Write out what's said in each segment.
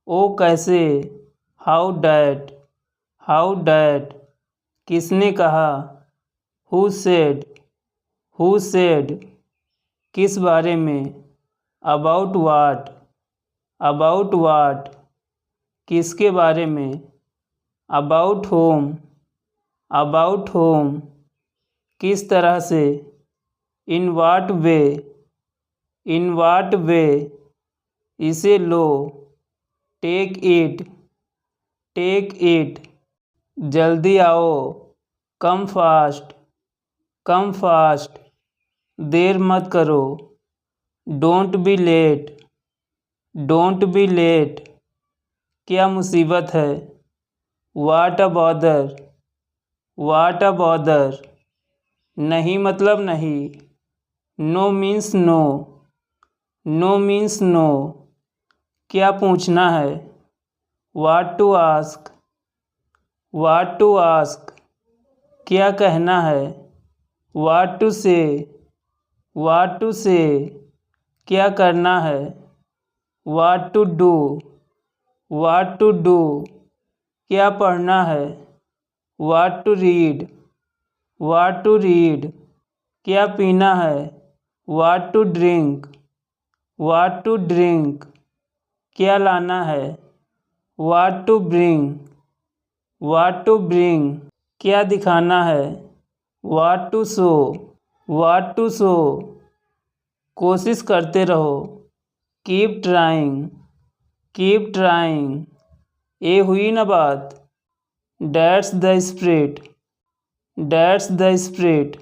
ओ कैसे, how that, किसने कहा, हु सेड, किस बारे में, अबाउट वाट, किसके बारे में, अबाउट होम, किस तरह से, इन वाट वे, इसे लो, टेक इट, जल्दी आओ, कम फास्ट, देर मत करो, डोंट बी लेट, क्या मुसीबत है, वाट अ बॉदर, नहीं मतलब नहीं, नो मीन्स नो, क्या पूछना है, वाट टू आस्क, क्या कहना है, वाट टू से, क्या करना है, वाट टू डू, क्या पढ़ना है, वाट टू रीड, क्या पीना है, वाट टू ड्रिंक, क्या लाना है, वाट टू ब्रिंग, क्या दिखाना है, वाट टू शो, कोशिश करते रहो, कीप ट्राइंग, ये हुई ना बात, डैट्स द स्पिरिट,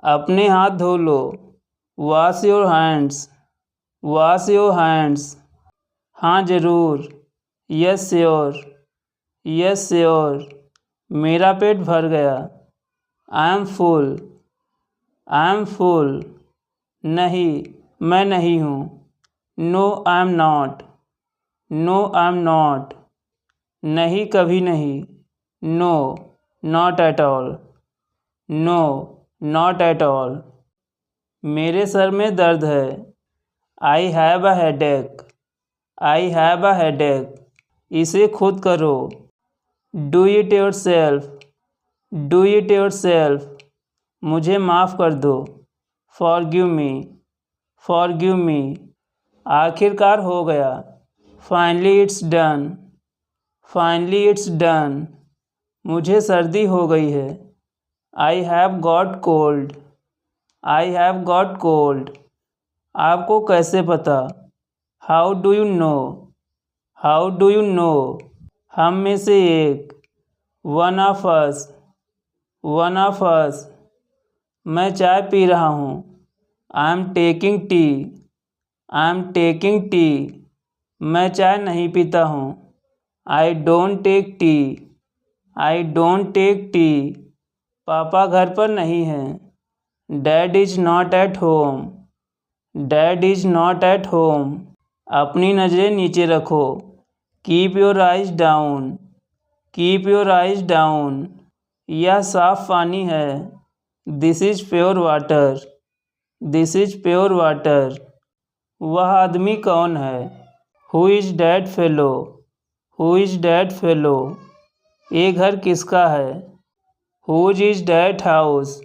अपने हाथ धो लो, वॉश योर हैंड्स, हाँ ज़रूर, यस श्योर, मेरा पेट भर गया, आई एम फुल, नहीं मैं नहीं हूँ, नो आई एम नॉट, नहीं कभी नहीं, नो नॉट एट ऑल, मेरे सर में दर्द है, आई हैव अ हेडेक, इसे खुद करो, डू इट योरसेल्फ, मुझे माफ़ कर दो, फॉरगिव मी, आखिरकार हो गया, फाइनली इट्स डन, मुझे सर्दी हो गई है, आई हैव गॉट कोल्ड, आपको कैसे पता, हाउ डू यू नो, हम में से एक, वन ऑफ अस, मैं चाय पी रहा हूँ, आई एम टेकिंग टी, मैं चाय नहीं पीता हूँ, आई डोंट टेक टी, पापा घर पर नहीं हैं, dad is not at home, अपनी नज़रें नीचे रखो, कीप योर आइज डाउन, यह साफ पानी है, दिस इज़ प्योर वाटर, वह आदमी कौन है, हु इज़ डैट फेलो, ये घर किसका है, हुज इज़ डैट हाउस,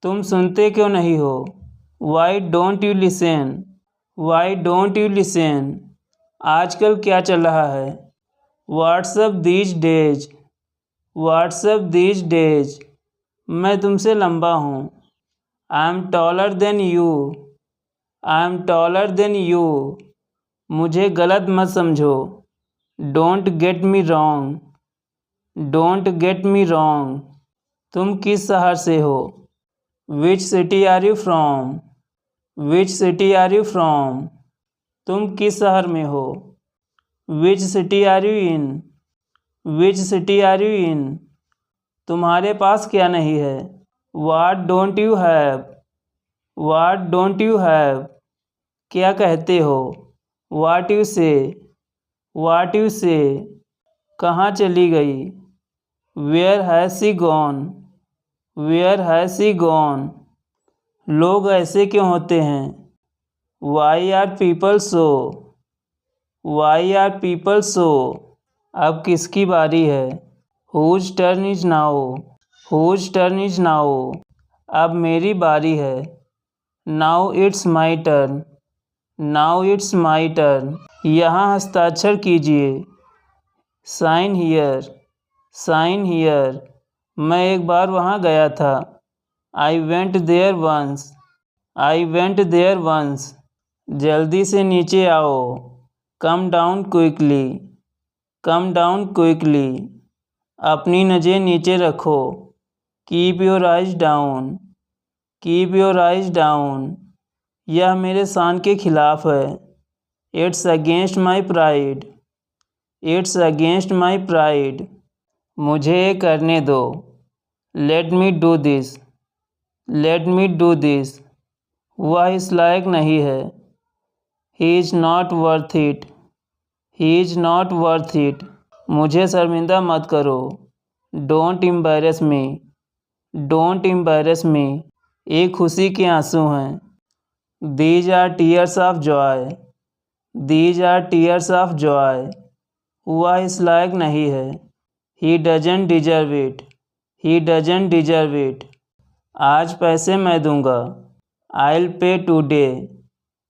तुम सुनते क्यों नहीं हो, वाई डोंट यू लिसन, आजकल क्या चल रहा है, व्हाट्सअप दीज डेज, मैं तुमसे लंबा हूँ, I am taller than you, मुझे गलत मत समझो, डोंट गेट मी रॉन्ग, तुम किस शहर से हो, which city are you from, तुम किस शहर में हो, which city are you in, तुम्हारे पास क्या नहीं है, व्हाट डोंट यू हैव, क्या कहते हो, व्हाट यू से, कहाँ चली गई, वेयर हैज़ सी गॉन, लोग ऐसे क्यों होते हैं, why are people why are people so, अब किसकी बारी है? Whose turn is now, whose turn is now, अब मेरी बारी है। Now it's my turn, now it's my turn, यहाँ हस्ताक्षर कीजिए। साइन हियर, साइन हियर, मैं एक बार वहाँ गया था। I went there once, I went there once, जल्दी से नीचे आओ। Come down quickly, come down quickly, अपनी नज़र नीचे रखो। Keep your eyes down, keep your eyes down, यह मेरे शान के खिलाफ है। It's against my pride, it's against my pride, मुझे ये करने दो। Let me do this, let me do this, वह इस लायक नहीं है। He is not worth it, he is not worth it, मुझे शर्मिंदा मत करो। Don't embarrass me, don't embarrass me, ये खुशी के आंसू हैं। These are tears of joy, these are tears of joy, वह इस लायक नहीं है। He doesn't deserve it, he doesn't deserve it, आज पैसे मैं दूंगा। आइल पे टूडे,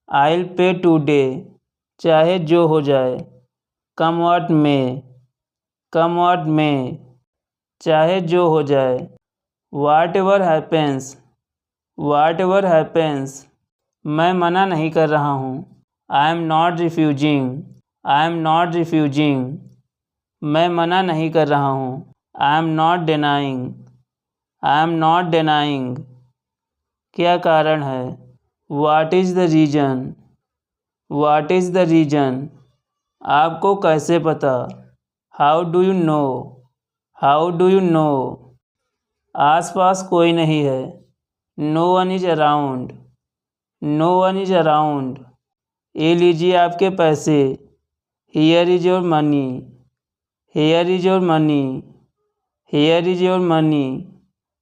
आइल पे टूडे, चाहे जो हो जाए। कम व्हाट में, कम व्हाट में, चाहे जो हो जाए। Whatever happens, whatever happens, मैं मना नहीं कर रहा हूँ। I am not refusing, I am not refusing, मैं मना नहीं कर रहा हूँ। I am not denying, I am not denying, क्या कारण है? What is the reason, what is the reason, आपको कैसे पता? How do you know, how do you know, आस पास कोई नहीं है। No one is around, no one is around, ये लीजिए आपके पैसे। Here is your money, here is your money, here is your money,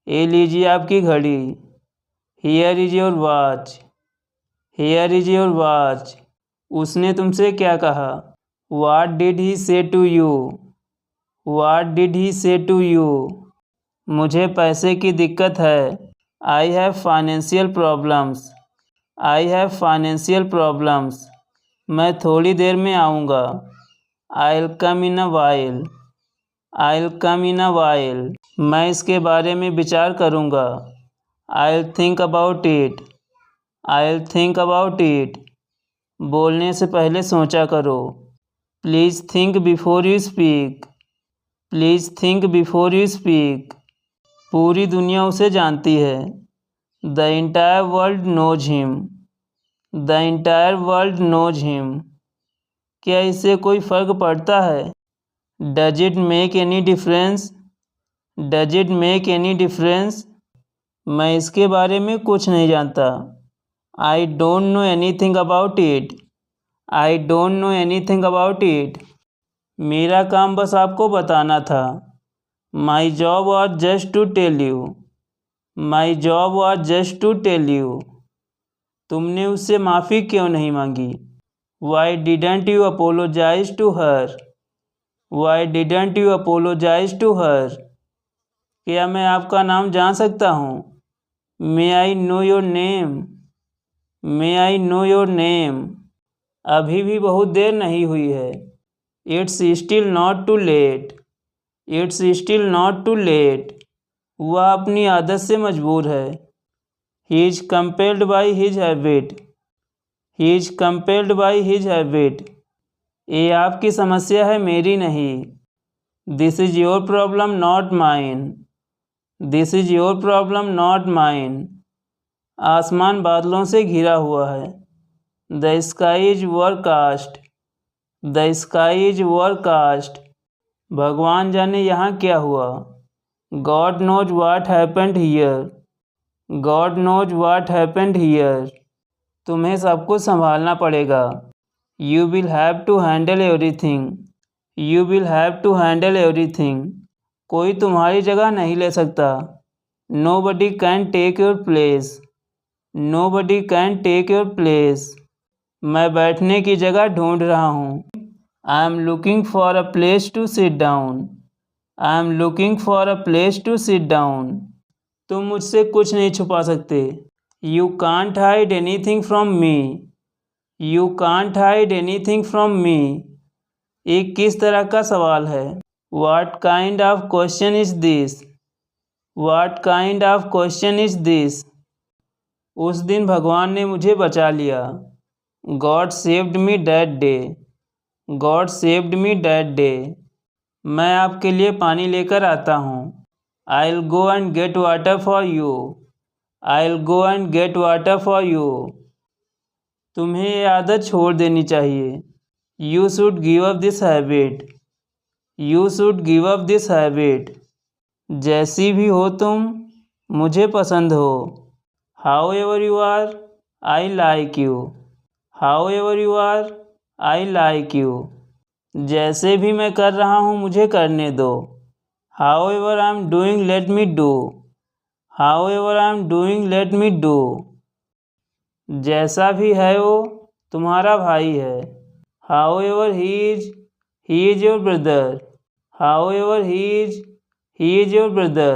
ये लीजिए आपकी घड़ी। Here is your watch, here is your watch, उसने तुमसे क्या कहा? What did he say to you, what did he say to you, मुझे पैसे की दिक्कत है। I have financial problems, I have financial problems, मैं थोड़ी देर में आऊँगा। I will come in a while, I will come in a while, मैं इसके बारे में विचार करूँगा। I will think about it, I will think about it, बोलने से पहले सोचा करो। Please think before you speak, please think before you speak, पूरी दुनिया उसे जानती है। The entire world knows him, the entire world knows him, क्या इससे कोई फ़र्क पड़ता है? Does it make any difference, does it make any difference, मैं इसके बारे में कुछ नहीं जानता। I don't know anything about it, I don't know anything about it, मेरा काम बस आपको बताना था। My job was just to tell you, my job was just to tell you, तुमने उससे माफ़ी क्यों नहीं मांगी? Why didn't you apologise to her, why didn't you apologise to her, क्या मैं आपका नाम जान सकता हूँ? May I know your name, may I know your name, अभी भी बहुत देर नहीं हुई है। It's still not too late, it's still not too late, वह अपनी आदत से मजबूर है। He is compelled by his habit, he is compelled by his habit, ये आपकी समस्या है, मेरी नहीं। This is your problem not mine, this is your problem not mine, आसमान बादलों से घिरा हुआ है। The sky is overcast, the sky is overcast, भगवान जाने यहाँ क्या हुआ। God knows what happened here, God knows what happened here, तुम्हें सब कुछ संभालना पड़ेगा। You will have to handle everything, you will have to handle everything, कोई तुम्हारी जगह नहीं ले सकता। Nobody can take your place, nobody can take your place, मैं बैठने की जगह ढूंढ रहा हूँ। I am looking for a place to sit down. I am looking for a place to sit down. तुम मुझसे कुछ नहीं छुपा सकते। You can't hide anything from me. You can't hide anything from me. ये किस तरह का सवाल है? What kind of question is this? What kind of question is this? उस दिन भगवान ने मुझे बचा लिया। God saved me that day. God saved me that day. मैं आपके लिए पानी लेकर आता हूँ। I'll go and get water for you. I'll go and get water for you. तुम्हें ये आदत छोड़ देनी चाहिए। You should give up this habit. You should give up this habit. जैसी भी हो तुम, मुझे पसंद हो। However you are, I like you. However you are, I like you. जैसे भी मैं कर रहा हूँ मुझे करने दो। However I am doing, let me do. However I am doing, let me do. जैसा भी है वो तुम्हारा भाई है। However he is your brother. However he is your brother.